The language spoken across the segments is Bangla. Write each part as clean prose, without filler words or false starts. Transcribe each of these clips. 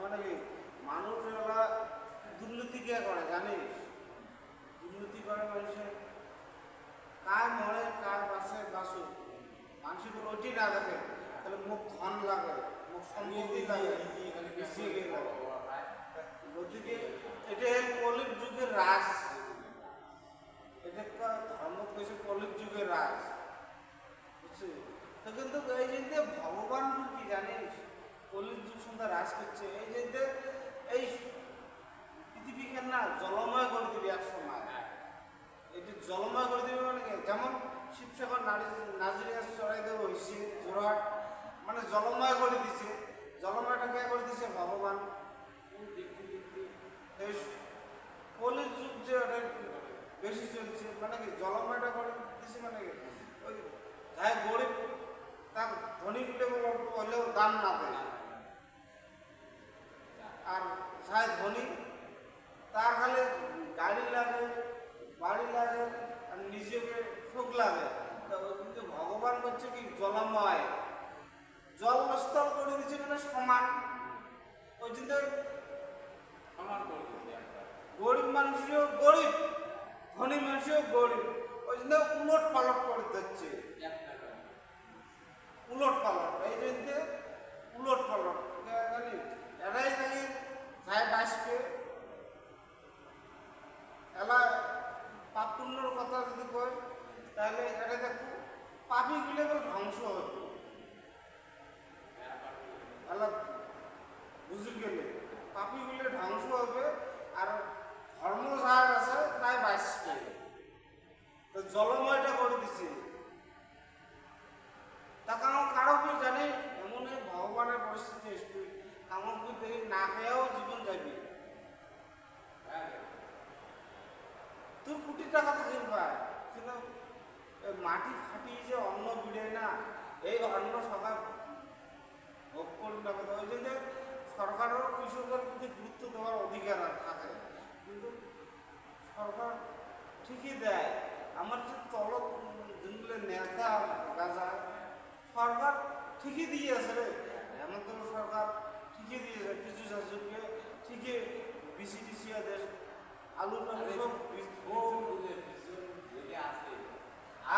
মানে কি মানুষ এরা দুর্নীতি কে করে জানিস? দুর্নীতি করে মানুষের কার মরে কার বাসে বাসু মানুষের কোনো ওটি না দেখে, তাহলে মুখ ধন লাগে, মুখ সম্পত্তি লাগে, ওদিকে এটা কলির যুগের রাজ, এটা ধর্ম কেছে কলির যুগের রাজ, বুঝছি তো। কিন্তু এই যে ভগবান কি জানিস কলির যুগ সন্ধ্যা রাজ করছে, এই যে এই পৃথিবীকে না জলময় করে দিবি এক সময়, এটি জলময় করে দিবি মানে যেমন শিবসাগর নাজরিয়া চড়াই দেবো হয়েছে জোরহাট, মানে জলময় করে দিছে। জলময়টা কে করে দিছে? ভগবান। কলির যুগ যে ওটা বেশি চলছে, মানে কি জলময়টা করে দিছে, মানে কি ওই যাই গরিব তার ধনী হলেও দাম না দেয়, আর যাই ধনী তার খালি গাড়ি লাগে, বাড়ি লাগে, আর নিজেকে সুখ লাগে। কিন্তু ভগবান করছে কি জলময়, জল স্থল করে দিচ্ছে মানে সমান। ওই জন্য গরিব মানুষও গরিব, ধনী মানুষও গরিব, ওই জন্য উলট পালট করে দিচ্ছে, উলট পালট। এই জন্য উলট পালট জানি এরাই জানি যাই বাঁচবে। এলা পাপ পুণ্যর কথা যদি কয় তাহলে এটা দেখো পাপি গুলো ধ্বংস হতো, এলা বুঝে গেলে পাপি গুলো ধ্বংস হবে, আর ধর্ম যার আছে তাই বাঁচবে। তো জলময়টা করে দিছে, তা কারণ কারো কি জানে এমন ভগবানের পরিস্থিতি আসবে, এমন কি দেখি না খেয়েও জীবন যাবে। তুই কোটি টাকা থাকিস ভাই, কিন্তু মাটি ফাটিয়ে যে অন্ন বিড়ায় না, এই অন্ন সরকার ভোগ করবে। ওই জন্য সরকারেরও কৃষকের প্রতি গুরুত্ব দেওয়ার অধিকার থাকে, কিন্তু সরকার ঠিকই দেয়। আমার যে তলব যেগুলো নেতা গাজা সরকার ঠিকই দিয়েছে রে, এমন তো সরকার ঠিকই দিয়েছে, কিছু চাষিকে ঠিকই বিসি টিসি দেশ আলু টালু সব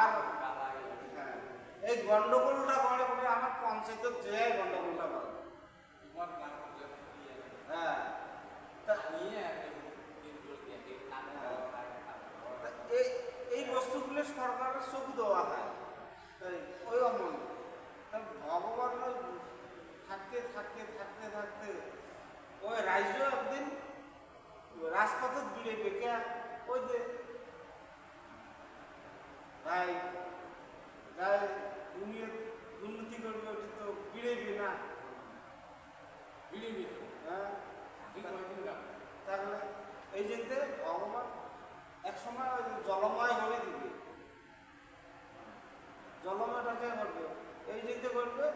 আর হ্যাঁ, এই গন্ডগোলটা করে বলে আমার পঞ্চায়েতের যে গন্ডগোলটা করে। হ্যাঁ, এই বস্তুগুলো সরকারের চোখ দেওয়া হয়, ওই অমন ভগবান থাকতে থাকতে থাকতে থাকতে ওই রাজ্য একদিন রাজপথে বিড়ে বেঁকে ওই যে ভাই যাই দুনিয়া দুর্নীতি করবে ওটি তো বিড়েবি না, বিড়েবি। হ্যাঁ, তাহলে এই যে ভগবান এক সময় জলময় হয়ে দিবে, জলময়টাকে করবে, এই যে করবে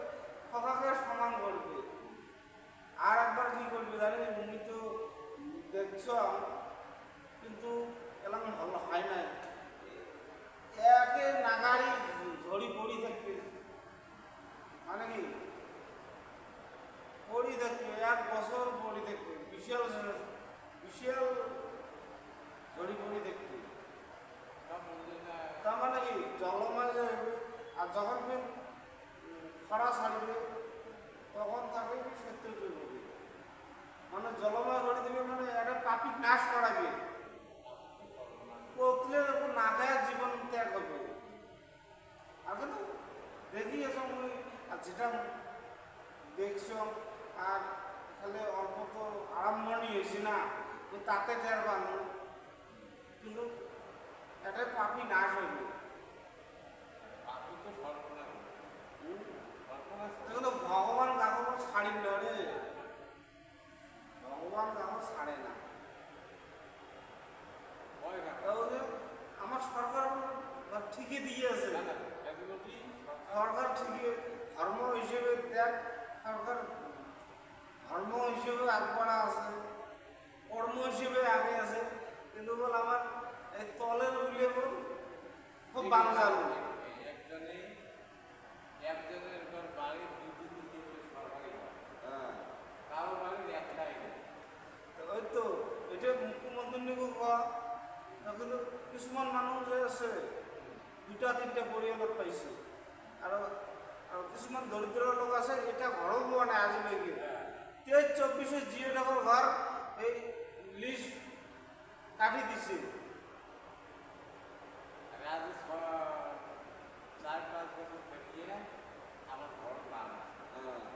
সকাকে সমান করবে। আর একবার কি করবে জানি উনি তো দেখছ, কিন্তু এলাম ভালো হয় নাই, একে নাগাড়ি ঝড়ি পড়ি থাকবে, মানে কি পড়ি থাকবে, 1 বছর পড়ি থাকবে, বিশাল বিশাল ঝড়ি পড়ি থাকবে। তার মানে কি জলময় যাবে, আর যখন খরা ছাড়বে তখন তাকে সত্য করবে, মানে জলময় করে দেবে, মানে একটা পাপি নাশ করাবে, কোতলে না খায় জীবন ত্যাগ করবে। আর কিন্তু দেখি এসব আর যেটা দেখছ, আর তাহলে অল্প তো আরম্ভণই হয়েছে না, তাতে ত্যাগ বানো, কিন্তু এটা পাপি নাশ হইবে। কিন্তু ভগবান কাকু ছাড়ি না রে, ভগবান কাকু ছাড়ে না। আমার সরকার ঠিকই দিয়েছে, সরকার ঠিকই ধর্ম হিসেবে দেখ, সরকার ধর্ম হিসেবে আগবাড়া আছে, কর্ম হিসেবে আগে আছে, কিন্তু বল আমার এই তলের উল্লেখ খুব বাংলা পৰিয়ালত পাইছে আৰু কিছুমান দৰিদ্ৰ লোক আছে এতিয়া ঘৰো পোৱা নাই আজিলৈকে। 23-24 জিএডকৰ ঘৰ এই লিষ্ট কাটি দিছে। আমি আজ 4-5 বছর থেকে আমার ঘর পান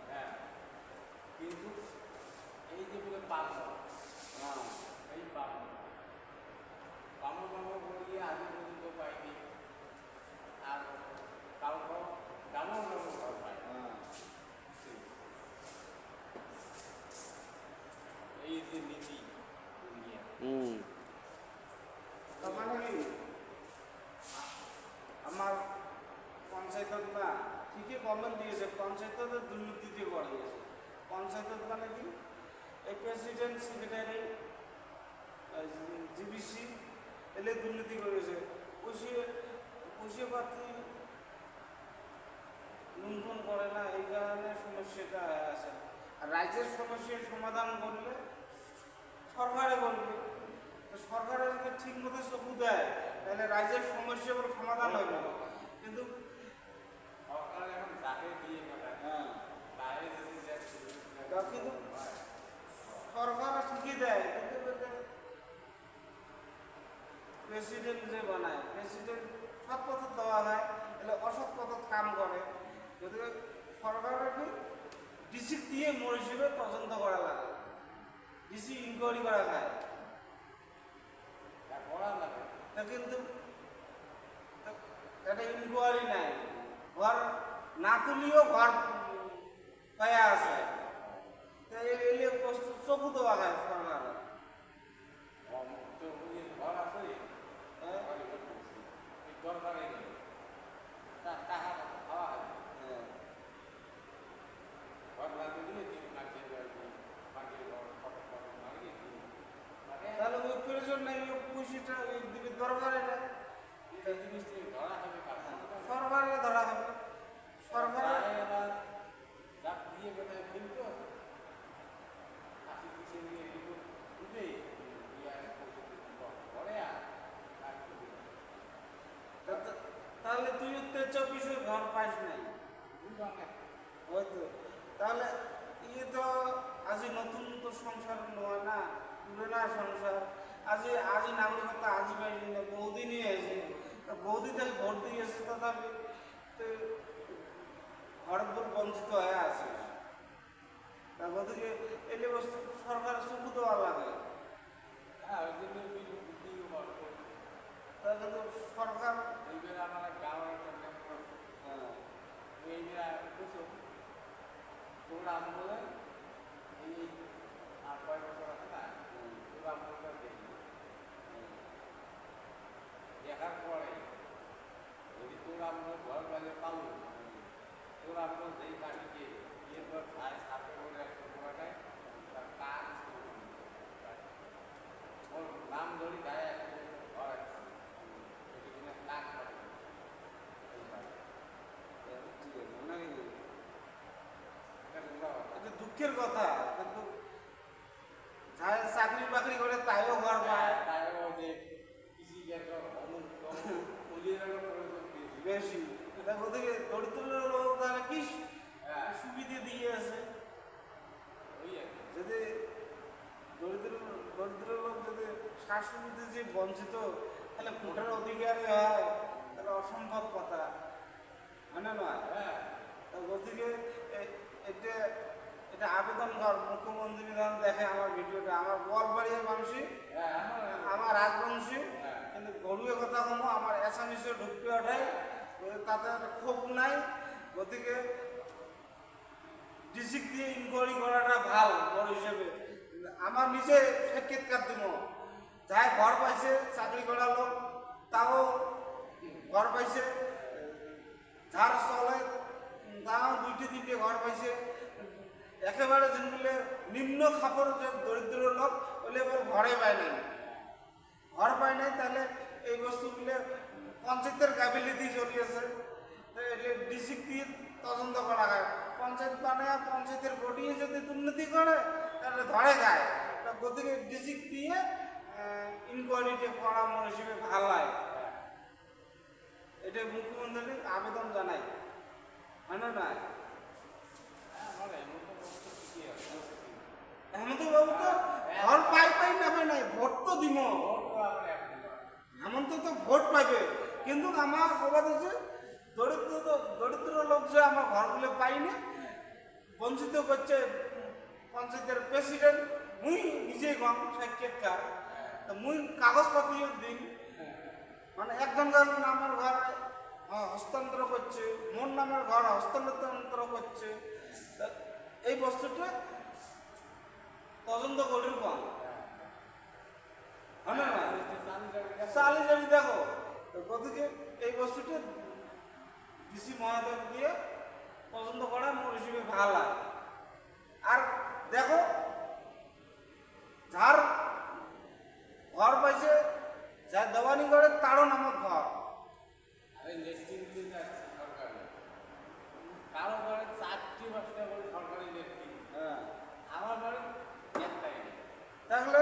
হ্যাঁ, কিন্তু এই যে বলে পাবো এই পাবো বলিয়ে আজ পর্যন্ত পাইনি, আর কাউকে দামও ঘর পাই। এই যে নীতি মানে কি আমার পঞ্চায়েতত না ঠিকই গভর্নমেন্ট দিয়েছে, পঞ্চায়েতত দুর্নীতিতে করে গেছে। পঞ্চায়েতত মানে কি এই প্রেসিডেন্ট সেক্রেটারি জিবিসি এলে দুর্নীতি করেছে, পুষিয়ে পাতি লুণ্ঠন করে না, এই কারণে সমস্যাটা আছে। আর রাজ্যের সমস্যার সমাধান করলে সরকারে বলবে, তো সরকারে যদি ঠিক মতো চকু দেয় তাহলে রাজ্যের সমস্যাগুলো সমাধান হবে। কিন্তু সরকার এখন যাকে দিয়ে কিন্তু সরকার ঠিকই দেয়, কিন্তু প্রেসিডেন্ট যে বানায়, প্রেসিডেন্ট সৎ পথে দেওয়া হয় তাহলে অসৎ পথে কাম করে। গতিকে সরকারের কি ডিসি দিয়ে মরিষিবে তদন্ত করা লাগে, ডিসি ইনকোয়ারি করা খায়। তা কিন্তু একটা ইনকোয়ারি নাই, ঘর না তুলিও ঘর পায়া আছে, এলে বস্তু চকু দেওয়া হয় সরকার। ঘর আছে দরকারে টাকা খাওয়া হয় ঘর না দিলে তাহলে ওই প্রয়োজন নেই, ওই পুঁজিটা ওই দিকে দরকারে নেই, ধরা হবে সরকারে ধরা হবে। সরকার দিয়ে কোথায় ফেলতো নিয়ে উঠে তাহলে তুই 23 ঘর পাইস নাই হয়তো, তাহলে ইয়ে তো আজ নতুন তো সংসার নয় না, পুরোনা সংসার। আজ নাগরিকতা আজ পাইনি না, বহুদিনই হয়েছে, বহুদিন থেকে ভোট দিয়েছে, তথাপি ঘর বঞ্চিত হয়ে আছে। তার গতিকে এলে বস্তু সরকার চকু দেওয়া লাগে। তাহলে তো সরকার আমার গাঁয়ের তোমরা বলে এই আর কয় বছর আছে না, তোমরা আমলটা দেখি দেখার পরে যদি তোর আমল ঘর বাজে পাবো, তোর আমল যেই কাটিকে এরপর ভাই সাথে বলে ঘোরাটায় তার কাজ ওর নাম ধরি গায়ে ঘর আছে কিনা কাজ করে এটা দুঃখের কথা, কিন্তু যারা চাকরি বাকরি করে তাইও ঘর পায় বেশি। ওদিকে দরিদ্র লোক তাহলে কি সুবিধে দিয়ে আছে? যদি দরিদ্র লোক যদি শ্বাস সুবিধে যে বঞ্চিত, তাহলে ভোটের অধিকারী হয়, তাহলে অসম্ভব কথা, মানে নয়। গতিকে এটা আবেদন কর, মুখ্যমন্ত্রী বিধান দেখে আমার ভিডিওটা, আমার গোয়ালবাড়ির মানুষই, আমার রাজবংশী, কিন্তু গরুয়ের কথা কমো আমার এসামিসে ঢুকতে ওঠাই, তাতে ক্ষোভ নাই। গতিকে ডিস্ট্রিক্ট দিয়ে ইনকোয়ারি করাটা ভাল বড় হিসেবে। আমার নিজে সাক্ষাৎকার দিব, যাই ঘর পাইছে চাকরি করা লোক তাও ঘর পাইছে, যার চলে তাও 2-3টে ঘর পাইছে। একেবারে যেগুলো নিম্ন খাপর যে দরিদ্র লোক ওগুলো ঘরে পায় নাই, ঘর পায় নাই, তাহলে এই বস্তুগুলো পঞ্চায়েতের গাফিলতি চলিয়েছে, এগুলো ডিস্ট্রিক্ট দিয়ে তদন্ত করা হয়। পঞ্চায়েত বানায় পঞ্চায়েতের বডিয়ে যদি দুর্নীতি করে তাহলে ধরে যায়। গতিকে ডিস্ট্রিক্ট দিয়ে ইনকোয়ারিটি করা মনে হিসেবে ভাল হয়। এটা মুখ্যমন্ত্রীর আবেদন জানাই, হয় না? আমার এমন তো বস্তু ঠিকই আছে। হেমন্ত বাবু তো ঘর পাই না পাই নাই, ভোট তো দিব। ভোট তো আমরা এখন হেমন্ত তো ভোট পাইবে, কিন্তু আমার অবাদ হচ্ছে দরিদ্র লোক যে আমার ঘরগুলো পাইনি, বঞ্চিত করছে পঞ্চায়েতের প্রেসিডেন্ট। মুই নিজেই গম সাক্ষাৎকার, তো মুই কাগজপত্র দিন, মানে একজনকার নামের ঘর হস্তান্তর করছে, মোর নামের ঘর হস্তান্তর করছে। তা এই বস্তুটা তদন্ত করির কম, হয় না? চালি যদি দেখো তো গতিকে এই বস্তুটা ডিসি মহাদেব দিয়ে তদন্ত করা মোর হিসেবে ভালো লাগে। আর দেখো যার ঘর পাইছে, যার দেওয়ানি করে তারও নামত ঘর। আরে লেট্রিন দিন আছে সরকারি, কারো ঘরে 4টি-5টা করে সরকারি লেট্রিন, হ্যাঁ, আমার ঘরে একটাই নেই। তাহলে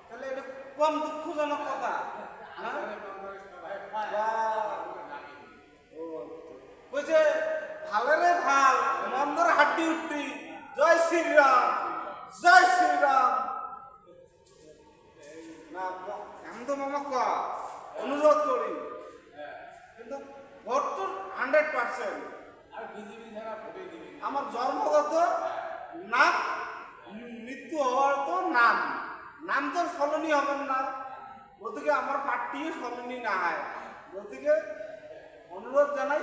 তাহলে এটা কম দুঃখজনক কথা। হ্যাঁ? আমাদের বাংলাদেশ সবাই পায়, বা আমরা জানি না। বলছে ভালেরে ভাল, মন্দর হাড্ডি উঠি, জয় শ্রীরাম, জয় শ্রীরাম। না আমি তো মামা অনুরোধ করি, কিন্তু ভোট তো 100%। আর বিজেপি ছাড়া ভোটে দিবি না। আমার জন্মগত নাম, মৃত্যু হওয়ার তো নাম, নাম তো ফলনি হবেন না, গতিকে আমার পার্টিও ফলনি না হয়। গতিকে অনুরোধ জানাই,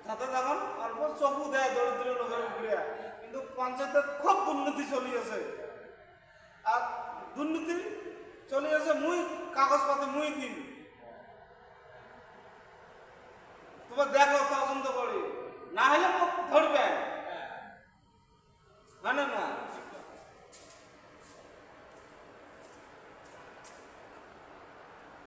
যাতে তখন অল্প চকু দেয় দরিদ্র লোকের উপরে। কিন্তু পঞ্চায়েতের খুব দুর্নীতি চলিয়েছে, আর দুর্নীতি চলিয়েছে মুই কাগজপত্র মুই দিন, তোমার দেখো তদন্ত করি, না হলে ধরবেন, হয় না?